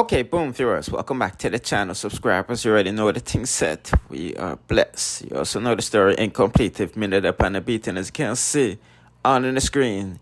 Okay, boom, viewers, welcome back to the channel. Subscribers, you already know the thing set. We are blessed. You also know the story incomplete if minute upon the beat, and as you can see on the screen.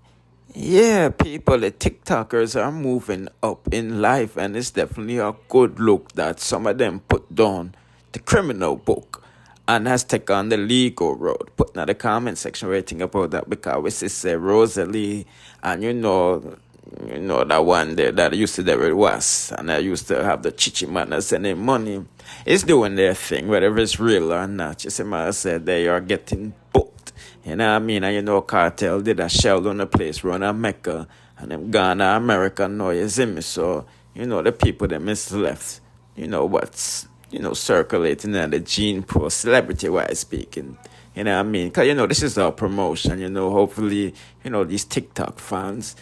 Yeah, people, the TikTokers are moving up in life, and it's definitely a good look that some of them put down the criminal book and has taken on the legal road. Put in the comment section what you think about that, because we see Roselee, and you know that one there that used to there it was, and I used to have the chichi man sending money. It's doing their thing, whether it's real or not. You see, man, said they are getting booked. You know what I mean? And you know, Cartel did a shell on the place, run a Mecca, and them gone to America now, you see me? So, you know, the people that miss left, you know what's, circulating in the gene pool, celebrity-wise speaking. You know what I mean? Because, this is our promotion, hopefully, these TikTok fans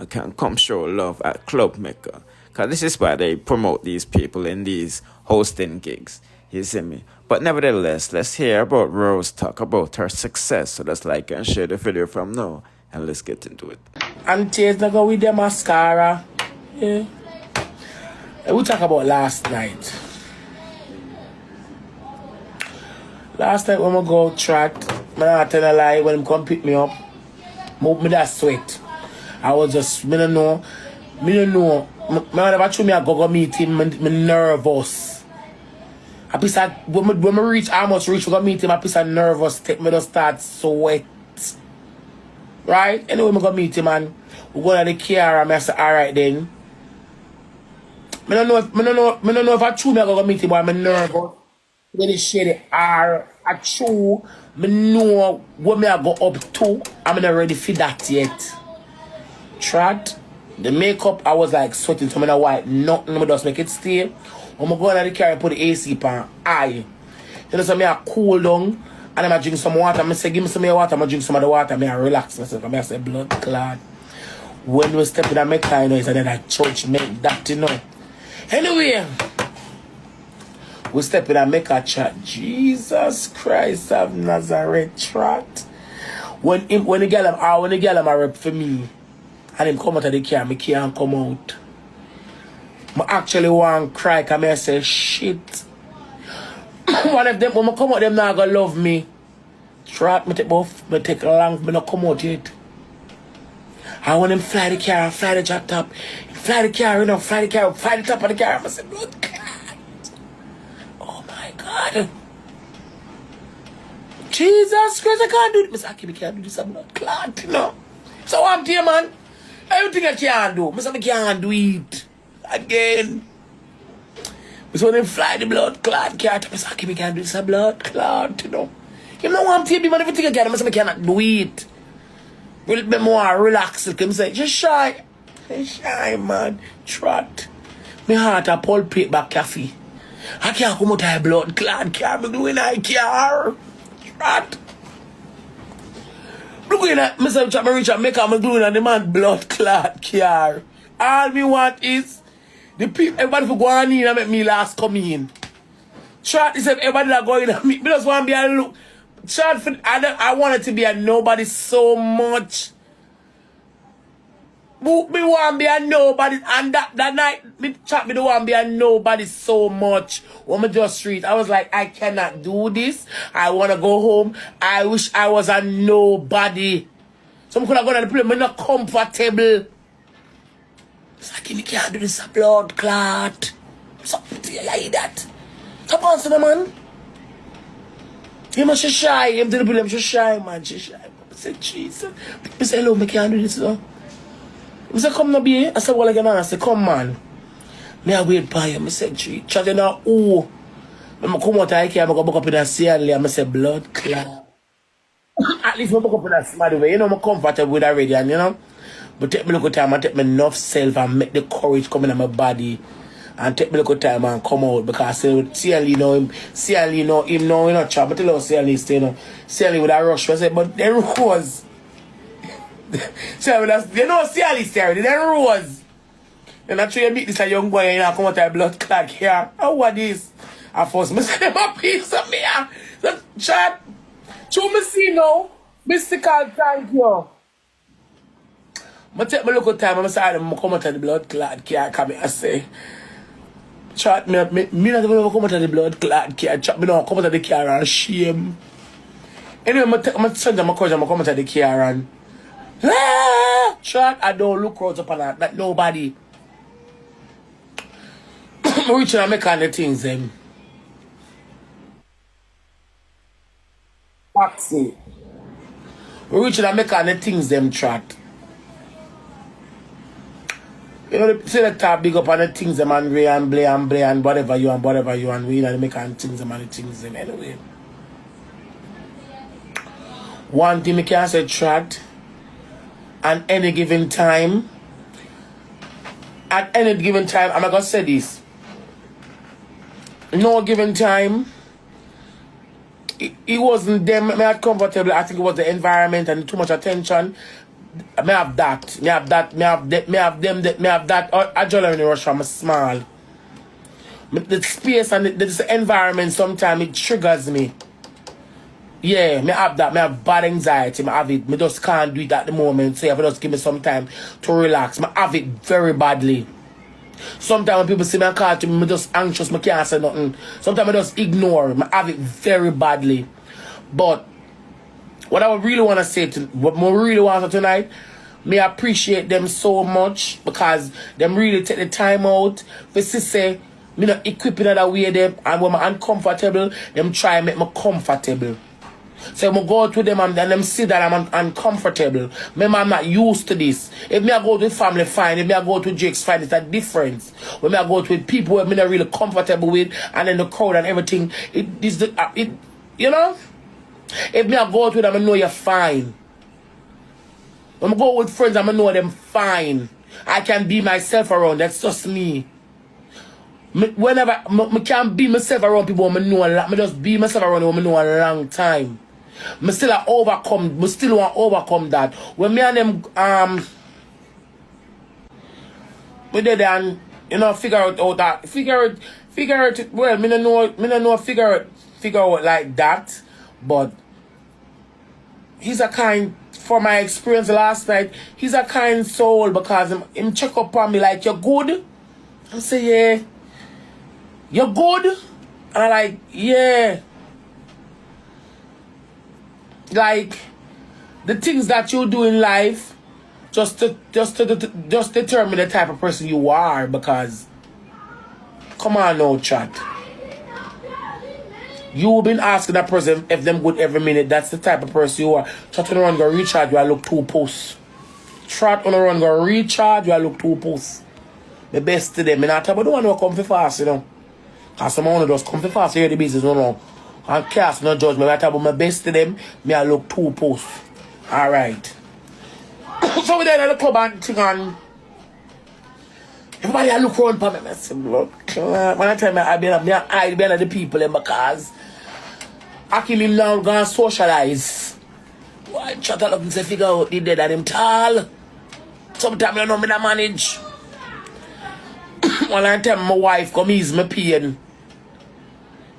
can come show love at Club Mecca. Because this is why they promote these people in these hosting gigs. You see me? But nevertheless, let's hear about Rose talk about her success. So let's like and share the video from now. And let's get into it. And tears that go with the mascara. Yeah. We talk about last night. Last night when we go track, I'm not telling a lie, when him come pick me up, move me that sweat. I was just, me don't know. Me never show me a go meeting, me nervous. I piece of, when me reach, I must reach, we go meet him, I piece of nervous, take me to start sweat. Right? Anyway, me go meet him and we go to the car and I say, alright then. Me don't know if I chew me I go meet him, but I'm nervous. Then the shady R, I chew, me know what me I go up to, I'm not ready for that yet. Trot, the makeup, I was like sweating, so I know why nothing me just make it stay. When I go in the car and put the AC on high. So I cool down and I drink some water. I say, give me some more water, I drink some of the water, I relax myself. I say, blood clot. When we step in the Mecca, it's another church make that, Anyway, we step in the Mecca chat. Jesus Christ of Nazareth, trot. When the girl am a rep for me, and him come out of the car, me can't come out. I actually want to cry because I say, shit. One of them, when I come out, them not gonna love me. Trap me take buff, me take long, me not come out yet. I want him fly the car, fly the drop top, fly the car, fly the top of the car. I say, blood clot. Oh my God. Jesus Christ, I can't do this. I can't do this, I'm blood clot, So I'm here, man. Everything I can do. I can't do it. Again. So when they fly the blood clot cat, I can't do this a blood clot, You know what I'm telling you, man, everything I can, I cannot do it. A little bit more relaxed. I say, just shy. Just shy, man. Trot. My heart a pulpate back coffee. I can't come out of a blood clot car. I'm doing I care. Trot. Look at myself trying to reach and make a gluing on the man blood clot car. All me want is the people, everybody for going in and make me last come in. Short is everybody that go in and me just want to be a look. Short for I want it to be a nobody so much. Me want to be a nobody, and that night me chat me don't want to be a nobody so much. When me just street, I was like, I cannot do this. I want to go home. I wish I was a nobody. Some could have gone to the place, me not comfortable. It's like, you can't do this, a blood clot. So, you hear that? Stop answering, man. He must be shy. Him to the place, she's shy, man. She's shy. I said, Jesus. I said, hello, me can't do this, though. I said, come no be. I said, well, again, I said, come, man. Me I wait by you. I said, chatting now, oh. I come out of here, I go back up in the CLA. I said, blood clot. At least I back up in that smart way. I'm comfortable with already, and but take me a little time and take me enough self and make the courage come in my body. And take me a little time and come out. Because CLE know him. CLE know him now, chat. But tell us CLE stay, CLE with a rush. I said, but then Rose. So you know CLE stay, then Rose. And actually you meet this a young boy and come out of blood clot here. How what this? I first me say my piece of me. So chat. Show me see now. Mystical, thank you. I take my local time, I'm sorry, I'm come out of the blood clot car, come here, I say, chat me not even come out of the blood clot car. Chat me now come out of the car and shame. Anyway, my son and my cousin come out of the car and chat, I don't look out upon that nobody. I'm reaching and making the things them. Taxi. We're reaching and making the things them chat. You know, the selector big up on the things them and Ray and Blay and whatever you and we know the making things them and the things them anyway. One thing I can say chat at any given time. At any given time, I'm not gonna say this. No given time. It wasn't them not comfortable. I think it was the environment and too much attention. Me have that. Me have that. I jolly in the rush from small. The space and the environment sometimes it triggers me. Yeah, me have that. Me have bad anxiety. Me have it. Me just can't do it at the moment. So you have to just give me some time to relax. Me have it very badly. Sometimes when people see me and call to me, me just anxious. Me can't say nothing. Sometimes I just ignore. Me have it very badly. But what I would really want to say what I really want to tonight, me appreciate them so much because them really take the time out for say me not equipping that way them and when I'm uncomfortable, them try and make me comfortable. So I go to them and them see that I'm uncomfortable. Remember, I'm not used to this. If me I go to family, fine. If me I go to Jake's, fine. It's a difference. When me I go to with people who I'm not really comfortable with and then the crowd and everything, you know? If me I go to them, I know you're fine. When I go with friends, I know them fine. I can be myself around. That's just me. Whenever I can't be myself around people, I know a lot. I just be myself around them, I know a long time. I still want to overcome that. When me and them we did and you know figure out that well, me no know figure out like that, but he's a kind, for my experience last night, he's a kind soul because him check up on me like, you're good? I say, yeah. You're good? And I'm like, yeah. Like, the things that you do in life just determine the type of person you are because, come on now, chat. You've been asking that person if them good every minute. That's the type of person you are. Chat on the run, go recharge, you look 2 posts. Chat on the run, go recharge, you look 2 posts. The best to them. I not about the one who come for fast, you know. Because someone just come for fast, you hear the business, no long. And cast no judgment. I talk about my best to them, me I look 2 posts. Alright. So we then at the club and thing on. Everybody I look around for me, I say, look. When I tell me I hide behind the people because Akeem him now gonna socialize. Why chat up and say figure out the dead and him tall. Sometimes I know me not manage. When I tell my wife come ease my pain.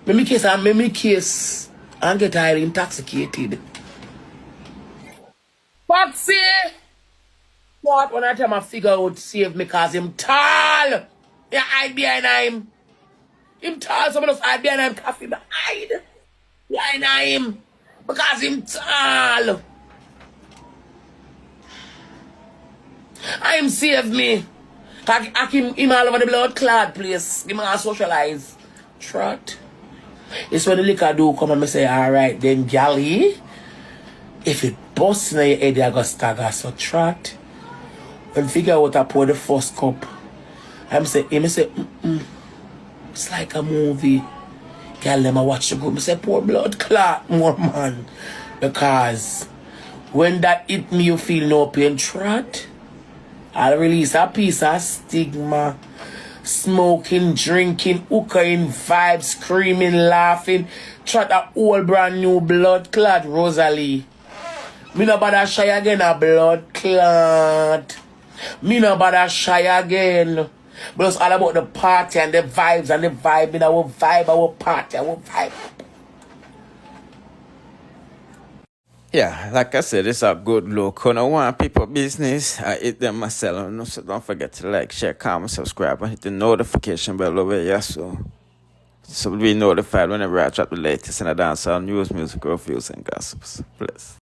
Me case and get highly intoxicated. Foxy! What when I tell my figure out save me cause him tall? Yeah, hide behind him. Him tall, someone else hide behind him, coffee hide behind him. Because him tall. Him save me. Akeem him all over the blood clot place. Him all socialize. Trot. It's when the liquor do come and me say, alright then galley. If it busts in your head, you go stagger. So trot. When figure out I pour the first cup. I'm say, it's like a movie. Girl, them I watch the group. I say, pour blood clot more man. Because when that hit me, you feel no pain. Trot. I'll release a piece of stigma. Smoking, drinking, hookahing, vibes, screaming, laughing. Trot a whole brand new blood clot, Roselee. Me no bother shy again a blood clot. Me no bother shy again. But it's all about the party and the vibes and the vibe. In our vibe, our party, our vibe. Yeah, like I said, it's a good look. I don't want people business. I eat them myself. So don't forget to like, share, comment, subscribe, and hit the notification bell over here. So be notified whenever I drop the latest in the dancehall news, music reviews, and gossips. Bless.